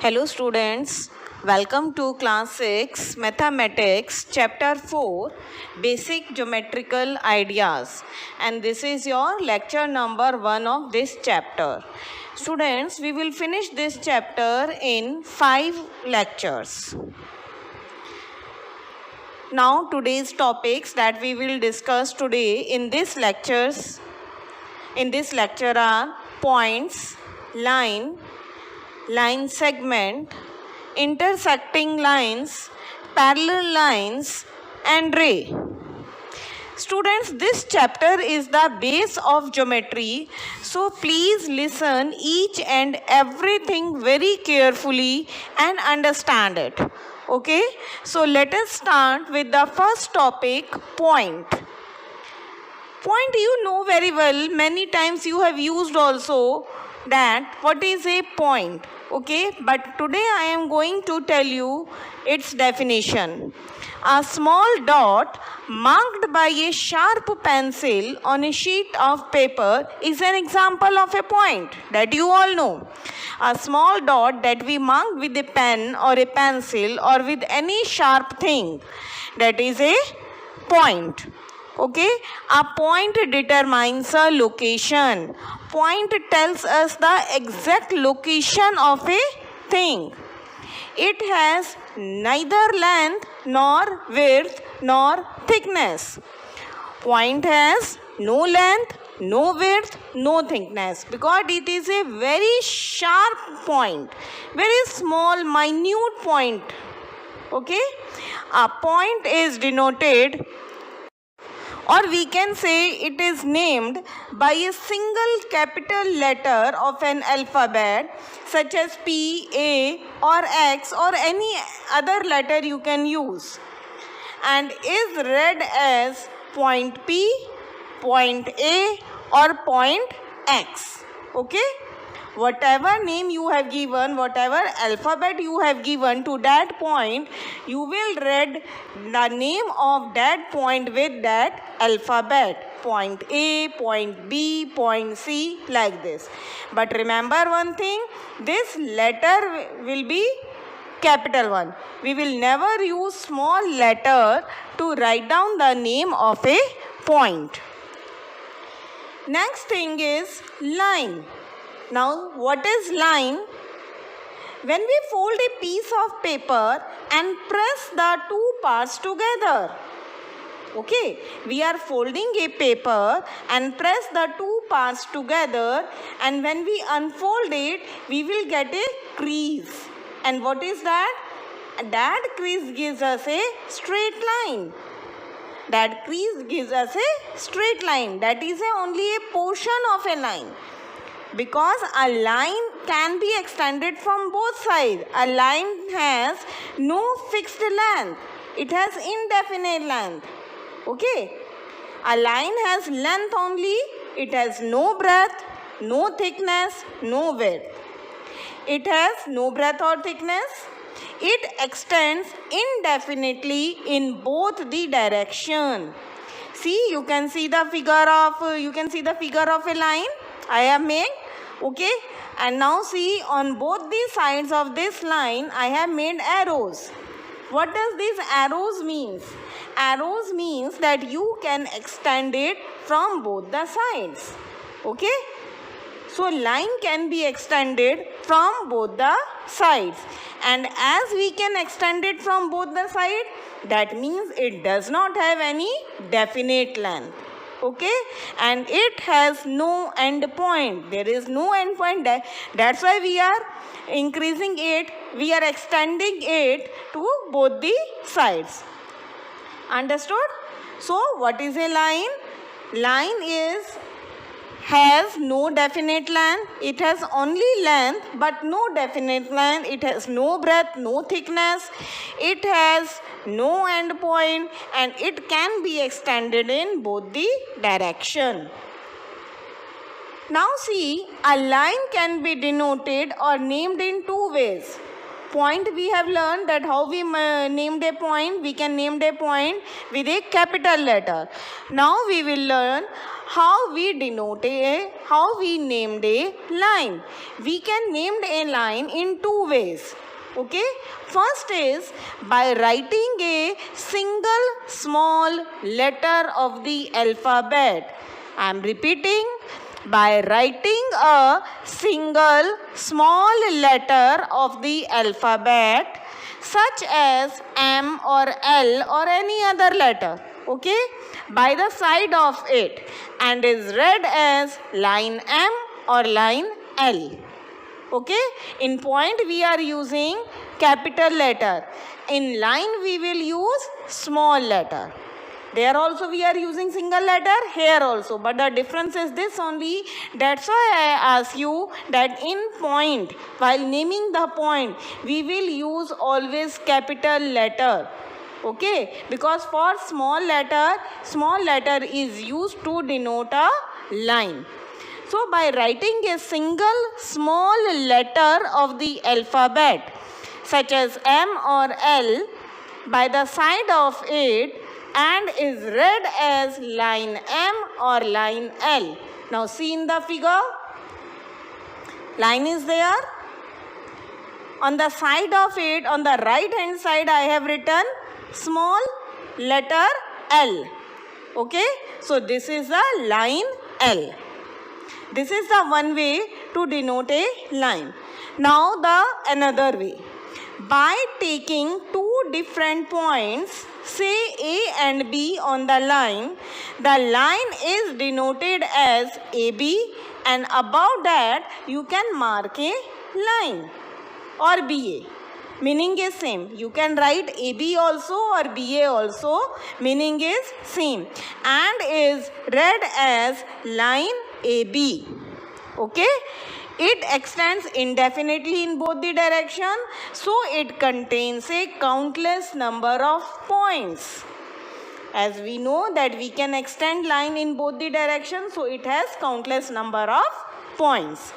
Hello students, welcome to class 6 Mathematics chapter 4 Basic Geometrical Ideas, and this is your lecture number 1 of this chapter. Students, we will finish this chapter in 5 lectures. Now today's topics that we will discuss today in this lecture are points, line segment, intersecting lines, parallel lines, and ray. Students, this chapter is the base of geometry, so please listen each and everything very carefully and understand it. Okay, so let us start with the first topic, point. Point you know very well, many times you have used also that what is a point. Okay, but today I am going to tell you its definition. A small dot marked by a sharp pencil on a sheet of paper is an example of a point that you all know. A small dot that we mark with a pen or a pencil or with any sharp thing, that is a point. Okay, a point determines a location. Point tells us the exact location of a thing. It has neither length nor width nor thickness. Point has no length, no width, no thickness, because it is a very sharp point, very small, minute point. Okay, a point is denoted, or we can say it is named by a single capital letter of an alphabet such as P, A or X or any other letter you can use, and is read as point P, point A or point X. Okay? Whatever name you have given, whatever alphabet you have given to that point, you will read the name of that point with that alphabet. Point A, point B, point C, like this. But remember one thing, this letter will be capital one. We will never use small letter to write down the name of a point. Next thing is line. Now, what is line? When we fold a piece of paper and press the two parts together. Okay, we are folding a paper and press the two parts together, and when we unfold it, we will get a crease. And what is that? That crease gives us a straight line. That crease gives us a straight line. That is only a portion of a line. Because a line can be extended from both sides. A line has no fixed length. It has indefinite length. Okay. A line has length only. It has no breadth, no thickness, no width. It has no breadth or thickness. It extends indefinitely in both the direction. See, you can see the figure of a line I have made. Okay, and now see, on both the sides of this line I have made arrows. What does these arrows means? Arrows means that you can extend it from both the sides. Okay, so line can be extended from both the sides, and as we can extend it from both the sides, that means it does not have any definite length. Okay, and it has no end point. There is no end point. That's why we are increasing it, we are extending it to both the sides. Understood? So what is a line? Line has no definite length. It has only length but no definite length. It has no breadth, no thickness. It has no end point, and it can be extended in both the direction. Now see, a line can be denoted or named in two ways. Point we have learned that how we named a point. We can name a point with a capital letter. Now we will learn how we named a line. We can name a line in two ways. Okay, first is by writing a single small letter of the alphabet. I am repeating, by writing a single small letter of the alphabet such as M or L or any other letter, okay, by the side of it, and is read as line M or line L. Okay, in point we are using capital letter. In line we will use small letter. There also we are using single letter, here also, but the difference is this only. That's why I ask you that in point, while naming the point, we will use always capital letter. Okay, because for small letter is used to denote a line. So by writing a single small letter of the alphabet such as M or L by the side of it and is read as line M or line L. Now see in the figure, line is there. On the side of it, on the right hand side, I have written small letter L. Okay, so this is the line L. This is the one way to denote a line. Now the another way. By taking two different points, say A and B on the line is denoted as AB, and above that you can mark a line or BA. Meaning is same. You can write AB also or BA also. Meaning is same and is read as line AB. Okay. It extends indefinitely in both the direction, so it contains a countless number of points. As we know that we can extend line in both the directions, so it has countless number of points.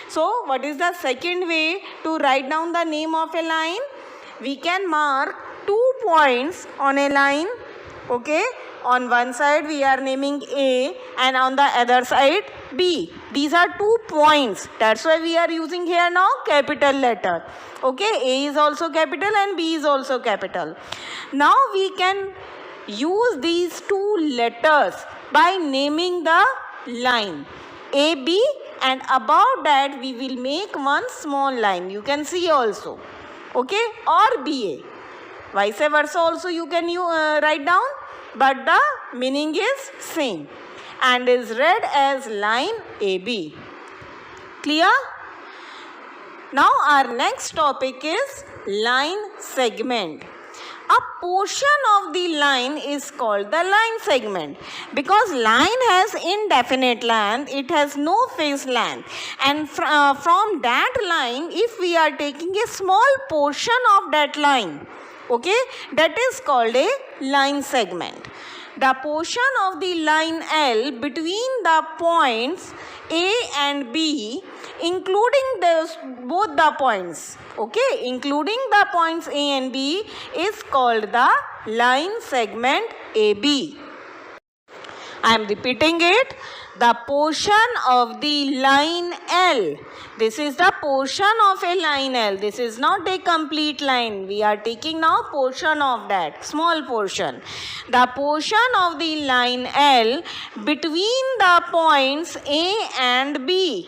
So what is the second way to write down the name of a line? We can mark 2 points on a line. Okay, on one side we are naming A and on the other side B. These are 2 points. That's why we are using here now capital letter. Okay, A is also capital and B is also capital. Now we can use these 2 letters by naming the line AB, and above that we will make one small line. You can see also. Okay, or BA. Vice versa also you can write down, but the meaning is same and is read as line AB. Clear? Now our next topic is line segment. A portion of the line is called the line segment because line has indefinite length, it has no fixed length, and from that line if we are taking a small portion of that line, okay, that is called a line segment. The portion of the line L between the points A and B, including both the points, okay, including the points A and B, is called the line segment AB. I am repeating it. The portion of the line L. This is the portion of a line L. This is not a complete line. We are taking now portion of that, small portion. The portion of the line L between the points A and B.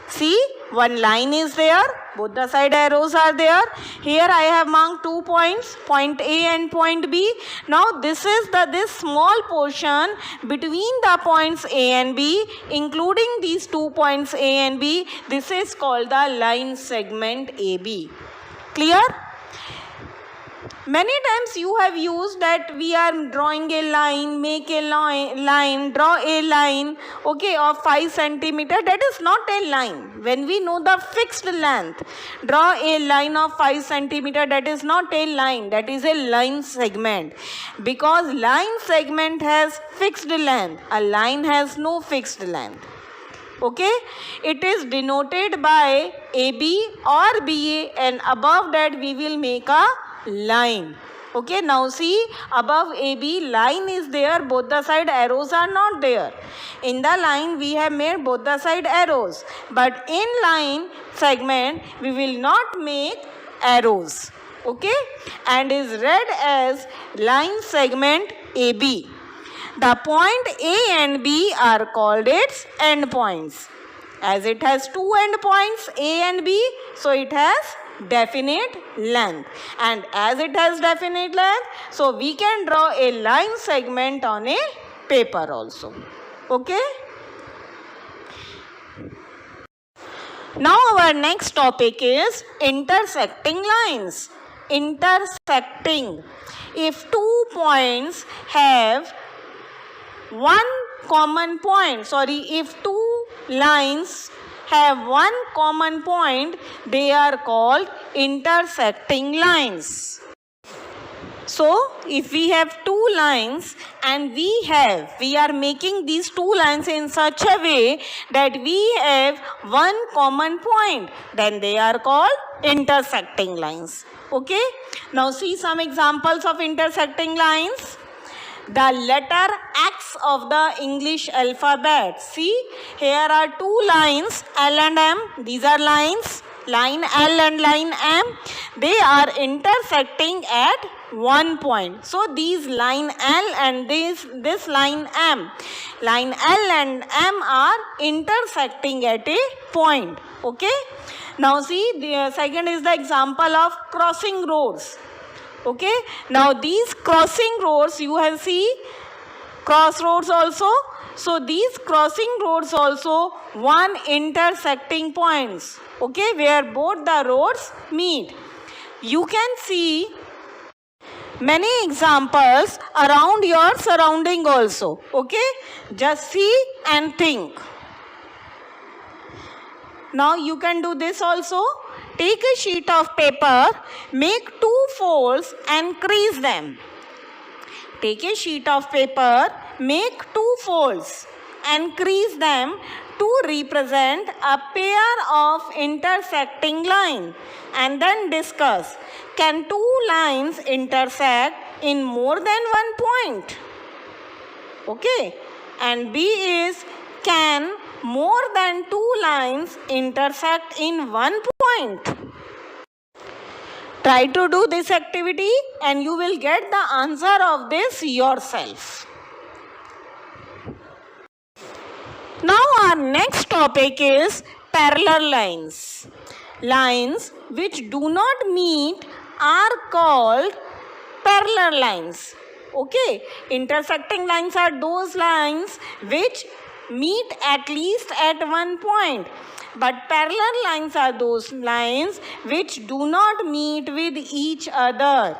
See, one line is there. Both the side arrows are there. Here I have marked 2 points, point A and point B. Now this is this small portion between the points A and B, including these 2 points A and B. This is called the line segment AB. Clear? Many times you have used that we are drawing a line, make a line, draw a line, okay, of 5 centimeter. That is not a line. When we know the fixed length, draw a line of 5 centimeter, that is not a line. That is a line segment. Because line segment has fixed length. A line has no fixed length. Okay, it is denoted by AB or BA, and above that we will make a line. Okay, now see, above AB line is there, both the side arrows are not there. In the line we have made both the side arrows, but in line segment we will not make arrows. Okay, and is read as line segment AB. The point A and B are called its endpoints. As it has two endpoints A and B, so it has definite length. And as it has definite length, so we can draw a line segment on a paper also. Okay? Now our next topic is intersecting lines. Intersecting. If two points have one common point, if two lines have one common point, they are called intersecting lines. So, if we have two lines and we are making these two lines in such a way that we have one common point, then they are called intersecting lines. Okay? Now see some examples of intersecting lines. The letter X of the English alphabet. See, here are two lines, L and M. These are lines, line L and line M. They are intersecting at one point. So, these line L and this line M. Line L and M are intersecting at a point. Okay. Now, see, the second is the example of crossing roads. Okay, now these crossing roads, you have see crossroads also. So these crossing roads also one intersecting points. Okay, where both the roads meet. You can see many examples around your surrounding also. Okay, just see and think. Now you can do this also. Take a sheet of paper, make two folds and crease them. Take a sheet of paper, make two folds and crease them to represent a pair of intersecting lines. And then discuss, can two lines intersect in more than one point? Okay. And B is, can more than two lines intersect in one point? Try to do this activity and you will get the answer of this yourself. Now our next topic is parallel lines. Lines which do not meet are called parallel lines. Okay, intersecting lines are those lines which meet at least at one point, but parallel lines are those lines which do not meet with each other.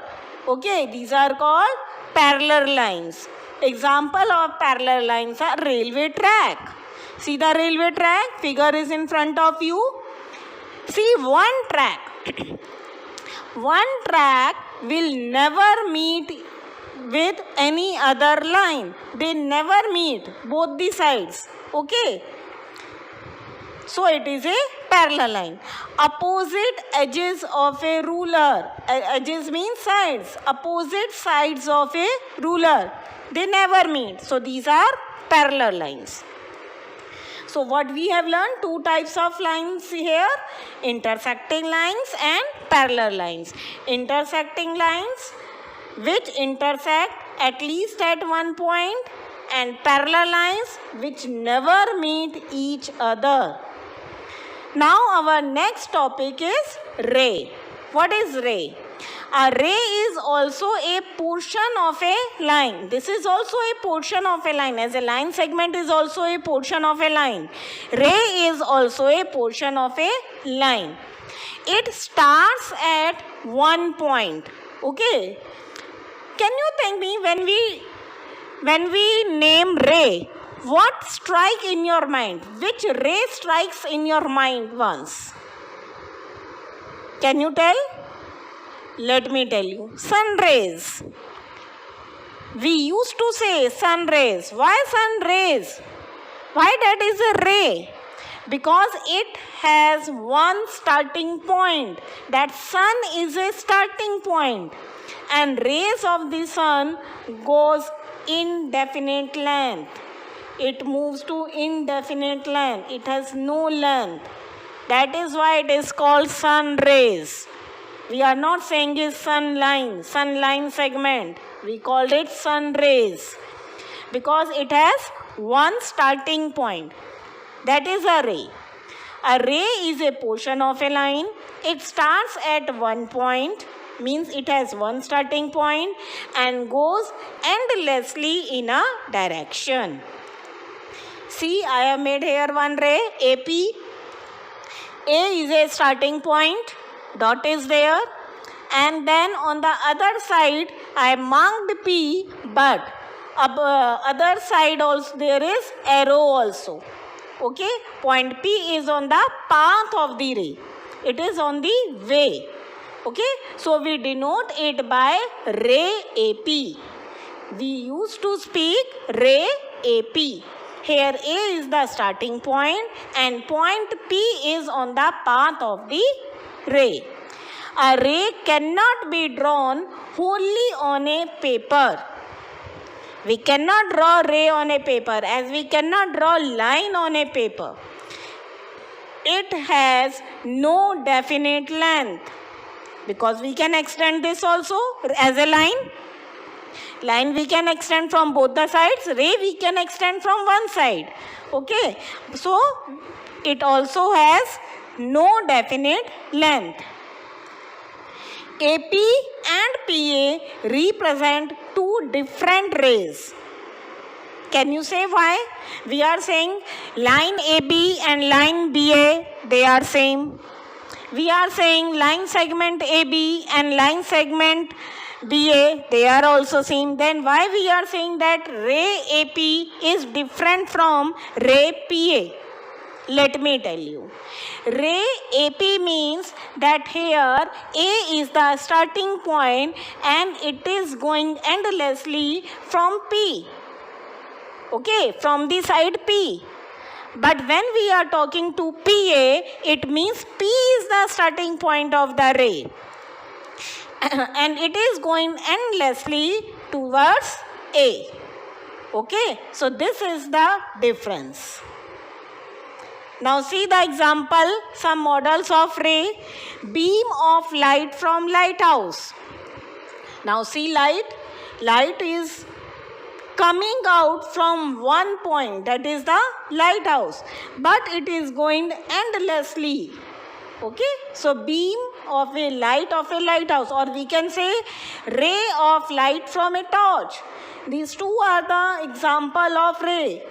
Okay, these are called parallel lines. Example of parallel lines are railway track. See the railway track, figure is in front of you. See one track. One track will never meet with any other line. They never meet, both the sides. Okay. So it is a parallel line. Opposite edges of a ruler. Edges means sides. Opposite sides of a ruler. They never meet. So these are parallel lines. So what we have learned, two types of lines here, intersecting lines and parallel lines. Intersecting lines which intersect at least at one point, and parallel lines which never meet each other. Now our next topic is ray. What is ray? A ray is also a portion of a line. This is also a portion of a line, as a line segment is also a portion of a line. Ray is also a portion of a line. It starts at one point. Okay. Can you think me, when we name ray, what strike in your mind? Which ray strikes in your mind once? Can you tell? Let me tell you. Sun rays. We used to say sun rays. Why sun rays? Why that is a ray? Because it has one starting point. That sun is a starting point. And rays of the sun goes indefinite length. It moves to indefinite length. It has no length. That is why it is called sun rays. We are not saying is sunline segment. We called it sun rays because it has one starting point. That is a ray. A ray is a portion of a line. It starts at one point, means it has one starting point, and goes endlessly in a direction. See, I have made here one ray, AP. A is a starting point, dot is there, and then on the other side I marked P, but other side also there is arrow also. Okay, point P is on the path of the ray. It is on the way. Okay, so we denote it by ray AP. We used to speak ray AP. Here A is the starting point and point P is on the path of the ray. A ray cannot be drawn wholly on a paper. We cannot draw ray on a paper as we cannot draw line on a paper. It has no definite length because we can extend this also as a line. Line we can extend from both the sides. Ray we can extend from one side. Okay. So, it also has no definite length. AP and PA represent two different rays. Can you say why? We are saying line AB and line BA, they are same. We are saying line segment AB and line segment BA, they are also same. Then why we are saying that ray AP is different from ray PA? Let me tell you. Ray AP means that here A is the starting point and it is going endlessly from P. Okay, from the side P. But when we are talking to PA, it means P is the starting point of the ray. And it is going endlessly towards A. Okay, so this is the difference. Now see the example, some models of ray. Beam of light from lighthouse. Now see light. Light is coming out from one point, that is the lighthouse. But it is going endlessly. Okay, so beam of a lighthouse, or we can say ray of light from a torch. These two are the example of ray.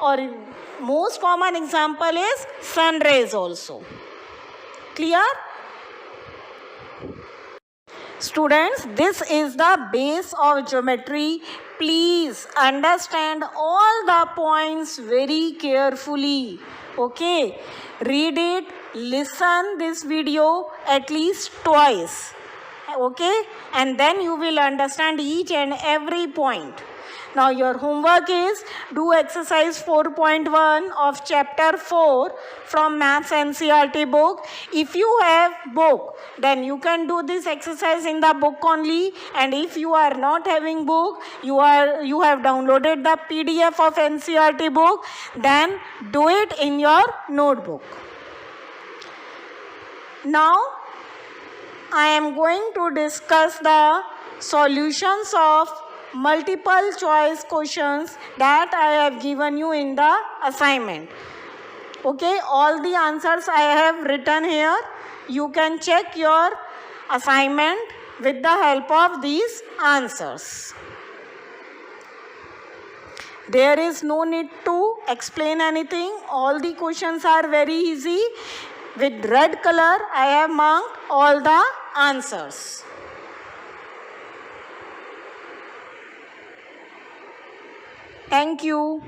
Or most common example is sun rays also. Clear? Students, this is the base of geometry. Please understand all the points very carefully. Okay, read it, listen this video at least twice. Okay, and then you will understand each and every point. Now your homework is do exercise 4.1 of chapter 4 from Maths NCERT book. If you have book, then you can do this exercise in the book only. And if you are not having book, you have downloaded the PDF of NCERT book, then do it in your notebook. Now I am going to discuss the solutions of multiple choice questions that I have given you in the assignment. Okay, all the answers I have written here. You can check your assignment with the help of these answers. There is no need to explain anything. All the questions are very easy. With red color, I have marked all the answers. Thank you.